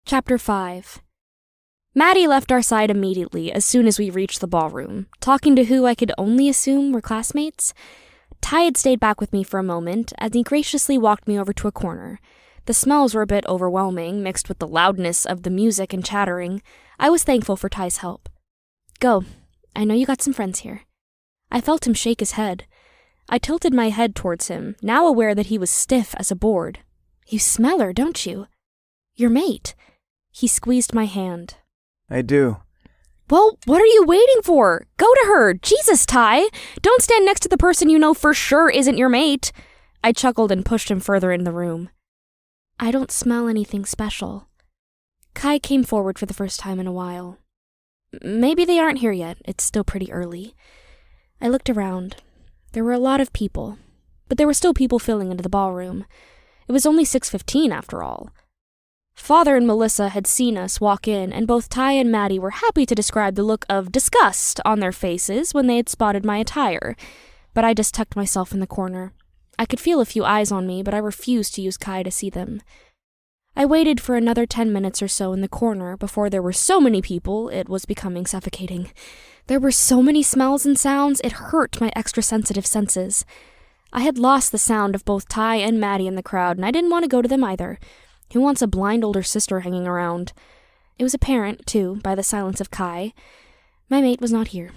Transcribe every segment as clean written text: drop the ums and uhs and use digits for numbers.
Chapter 5. Maddie left our side immediately as soon as we reached the ballroom, talking to who I could only assume were classmates. Ty had stayed back with me for a moment as he graciously walked me over to a corner. The smells were a bit overwhelming, mixed with the loudness of the music and chattering. I was thankful for Ty's help. "Go. I know you got some friends here." I felt him shake his head. I tilted my head towards him, now aware that he was stiff as a board. "You smell her, don't you?" "Your mate." He squeezed my hand. "I do." "Well, what are you waiting for? Go to her! Jesus, Ty! Don't stand next to the person you know for sure isn't your mate!" I chuckled and pushed him further in the room. "I don't smell anything special." Kai came forward for the first time in a while. "Maybe they aren't here yet. It's still pretty early." I looked around. There were a lot of people, but there were still people filling into the ballroom. It was only 6:15 after all. Father and Melissa had seen us walk in, and both Ty and Maddie were happy to describe the look of disgust on their faces when they had spotted my attire, but I just tucked myself in the corner. I could feel a few eyes on me, but I refused to use Kai to see them. I waited for another 10 minutes or so in the corner before there were so many people it was becoming suffocating. There were so many smells and sounds, it hurt my extra-sensitive senses. I had lost the sound of both Ty and Maddie in the crowd, and I didn't want to go to them either. Who wants a blind older sister hanging around? It was apparent, too, by the silence of Kai. My mate was not here.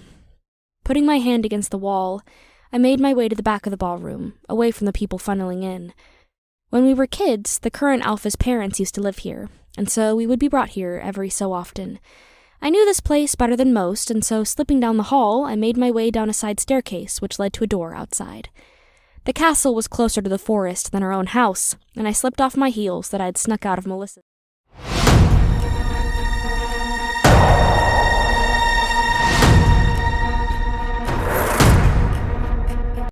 Putting my hand against the wall, I made my way to the back of the ballroom, away from the people funneling in. When we were kids, the current alpha's parents used to live here, and so we would be brought here every so often. I knew this place better than most, and so slipping down the hall, I made my way down a side staircase which led to a door outside. The castle was closer to the forest than our own house, and I slipped off my heels that I had snuck out of Melissa's.